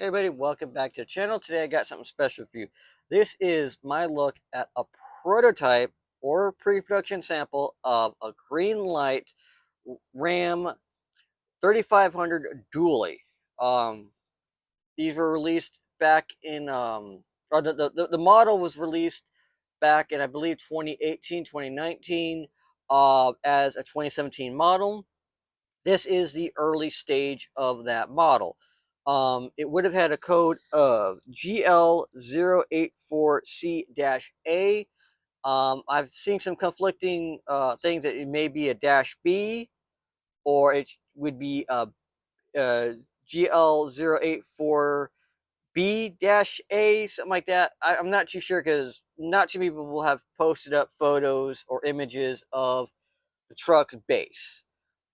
Hey everybody, welcome back to the channel. Today I got something special for you. This is my look at a prototype or pre-production sample of a Greenlight RAM 3500 dually. These were released back in, or the model was released back in, I believe, 2018, 2019, as a 2017 model. This is the early stage of that model. It would have had a code of GL084C-A. I've seen some conflicting things that it may be a -B or it would be a GL084B-A, something like that. I'm not too sure because not too many people will have posted up photos or images of the truck's base.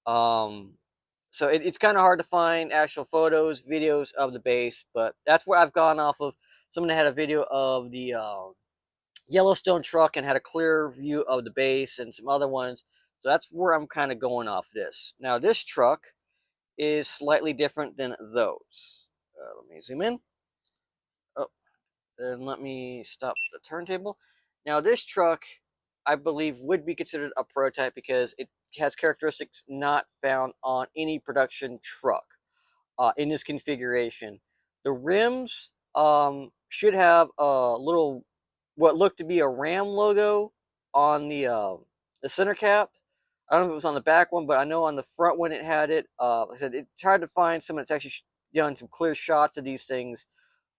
Um, so it's kind of hard to find actual photos, videos of the base, but that's where I've gone off of. Someone had a video of the Yellowstone truck and had a clear view of the base and some other ones. So that's where I'm kind of going off this. Now, this truck is slightly different than those. Let me zoom in. Oh, and let me stop the turntable. Now, this truck, I believe, would be considered a prototype because it has characteristics not found on any production truck in this configuration. The rims should have a little, what looked to be a Ram logo on the center cap. I don't know if it was on the back one, but I know on the front one it had it. Like I said, it's hard to find someone that's actually done some clear shots of these things,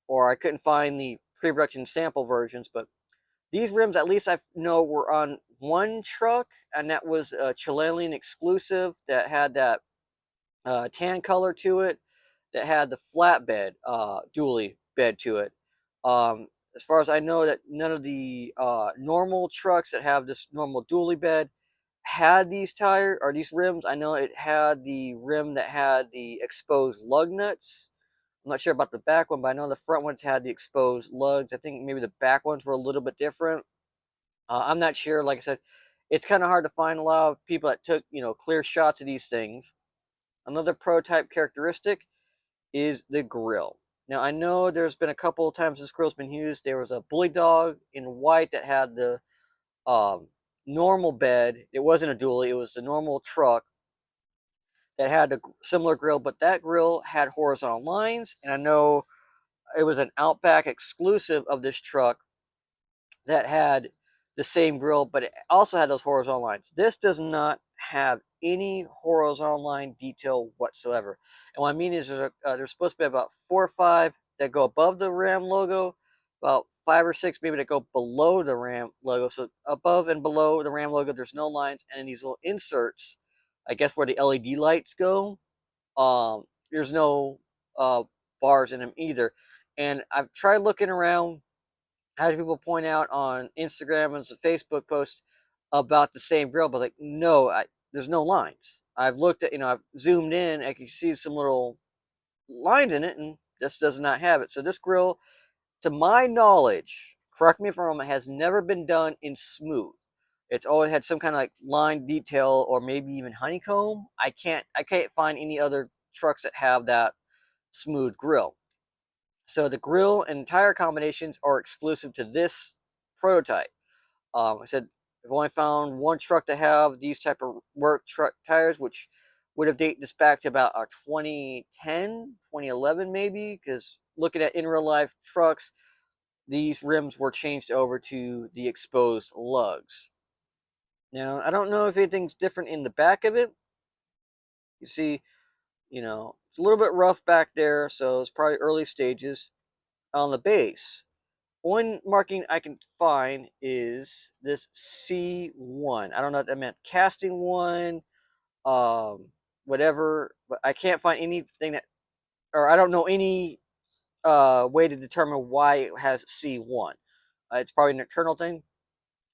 or I couldn't find the pre-production sample versions. But these rims, at least I know, were on one truck, and that was a Chilean exclusive that had that tan color to it, that had the flatbed dually bed to it. As far as I know, that none of the normal trucks that have this normal dually bed had these tire or these rims. I know it had the rim that had the exposed lug nuts. I'm not sure about the back one, but I know the front ones had the exposed lugs. I think maybe the back ones were a little bit different. I'm not sure. Like I said, it's kind of hard to find a lot of people that took clear shots of these things. Another prototype characteristic is the grill. Now, I know there's been a couple of times this grill's been used. There was a Bully Dog in white that had the um, normal bed. It wasn't a dually, it was the normal truck that had a similar grill, but that grill had horizontal lines. And I know it was an Outback exclusive of this truck that had the same grill, but it also had those horizontal lines. This does not have any horizontal line detail whatsoever. And what I mean is there's supposed to be about 4 or 5 that go above the Ram logo, about 5 or 6 maybe that go below the Ram logo. So above and below the Ram logo, there's no lines. And in these little inserts, I guess where the LED lights go, there's no bars in them either. And I've tried looking around, had people point out on Instagram and some Facebook posts about the same grill, but like, no, there's no lines. I've looked at, I've zoomed in, I can see some little lines in it, and this does not have it. So this grill, to my knowledge, correct me if I'm wrong, has never been done in smooth. It's always had some kind of like line detail or maybe even honeycomb. I can't find any other trucks that have that smooth grill. So the grill and tire combinations are exclusive to this prototype. I said I've only found one truck to have these type of work truck tires, which would have dated this back to about 2010, 2011 maybe, because looking at in real life trucks, these rims were changed over to the exposed lugs. Now, I don't know if anything's different in the back of it. You see, it's a little bit rough back there, so it's probably early stages. On the base, one marking I can find is this C1. I don't know what that meant. Casting one, whatever, but I can't find anything that, or I don't know any way to determine why it has C1. It's probably an internal thing.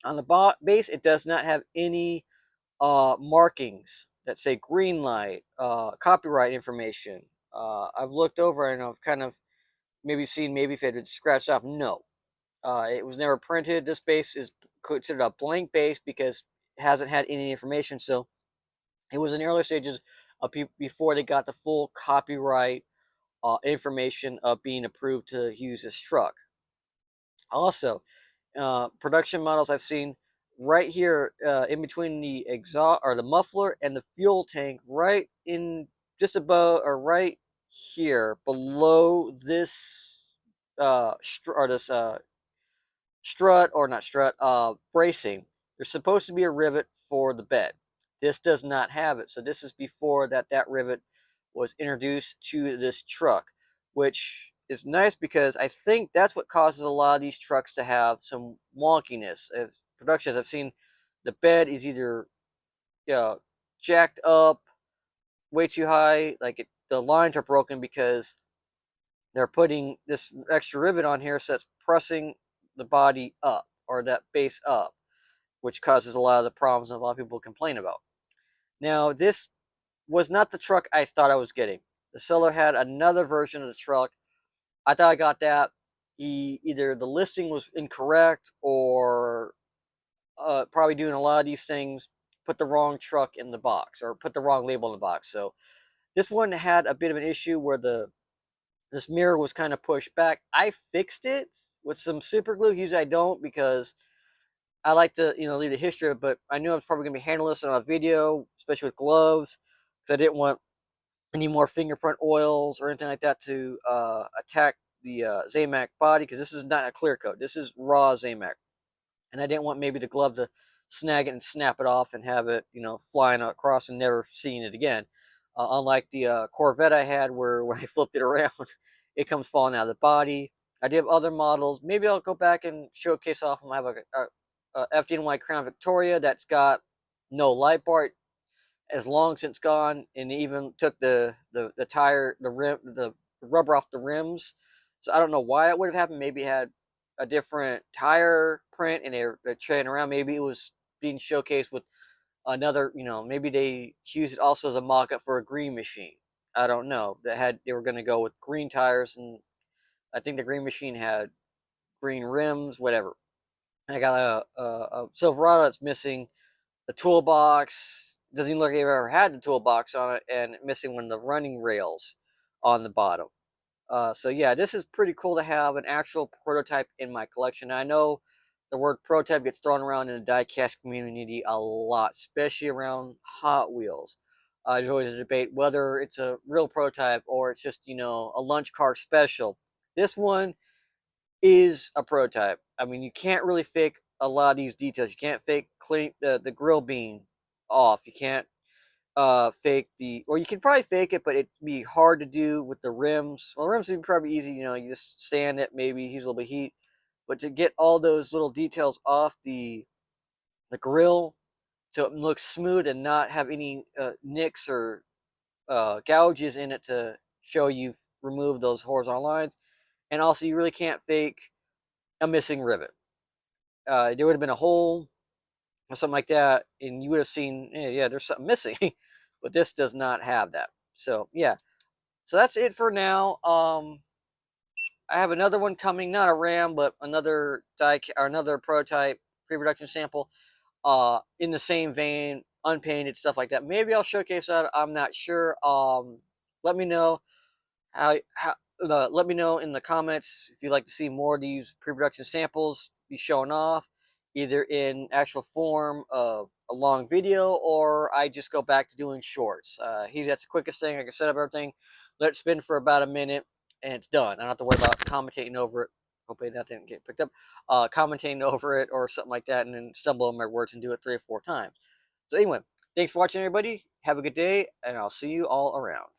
On the base, it does not have any markings that say green light, copyright information. I've looked over and I've kind of maybe seen maybe if it had scratched off. No, it was never printed. This base is considered a blank base because it hasn't had any information. So it was in the early stages of before they got the full copyright information of being approved to use this truck. Also, production models I've seen right here in between the exhaust or the muffler and the fuel tank, right in just above or right here below this or this strut or not strut bracing. There's supposed to be a rivet for the bed. This does not have it, so this is before that rivet was introduced to this truck, which is nice because I think that's what causes a lot of these trucks to have some wonkiness. As productions I've seen, the bed is either jacked up way too high, like the lines are broken because they're putting this extra rivet on here, so it's pressing the body up or that base up, which causes a lot of the problems that a lot of people complain about. Now, this was not the truck I thought I was getting. The seller had another version of the truck. I thought I got that. Either the listing was incorrect or probably doing a lot of these things, put the wrong truck in the box or put the wrong label in the box. So this one had a bit of an issue where this mirror was kind of pushed back. I fixed it with some super glue. Usually I don't because I like to, leave the history of it, but I knew I was probably going to be handling this on a video, especially with gloves, because I didn't want any more fingerprint oils or anything like that to attack the Zamac body, because this is not a clear coat. This is raw Zamac. And I didn't want maybe the glove to snag it and snap it off and have it, flying across and never seeing it again. Unlike the Corvette I had, where when I flipped it around, it comes falling out of the body. I do have other models. Maybe I'll go back and showcase off them. I have a FDNY Crown Victoria that's got no light bar, as long since gone, and even took the tire, the rim, the rubber off the rims. So I don't know why it would have happened. Maybe it had a different tire print and they're trading around. Maybe it was being showcased with another, maybe they used it also as a mock-up for a green machine. I don't know. They were going to go with green tires, and I think the green machine had green rims, whatever. I got a Silverado that's missing the toolbox. Doesn't even look like I've ever had the toolbox on it, and missing one of the running rails on the bottom. So yeah, this is pretty cool to have an actual prototype in my collection. I know the word prototype gets thrown around in the diecast community a lot, especially around Hot Wheels. There's always a debate whether it's a real prototype or it's just, a lunch car special. This one is a prototype. I mean, you can't really fake a lot of these details. You can't fake clean the grill bean off. You can't fake or you can probably fake it, but it'd be hard to do with the rims. Well, the rims would be probably easy. You just sand it, maybe use a little bit of heat. But to get all those little details off the grill so it looks smooth and not have any nicks or gouges in it to show you've removed those horizontal lines. And also, you really can't fake a missing rivet. There would have been a hole or something like that, and you would have seen, yeah, there's something missing. But this does not have that. So yeah, so that's it for now. I have another one coming, not a RAM, but another another prototype pre-production sample. In the same vein, unpainted stuff like that. Maybe I'll showcase that. I'm not sure. Let me know how let me know in the comments if you'd like to see more of these pre-production samples be shown off, either in actual form of a long video or I just go back to doing shorts. That's the quickest thing. I can set up everything, let it spin for about a minute, and it's done. I don't have to worry about commentating over it. Hopefully that didn't get picked up. Commentating over it or something like that, and then stumble on my words and do it 3 or 4 times. So anyway, thanks for watching, everybody. Have a good day, and I'll see you all around.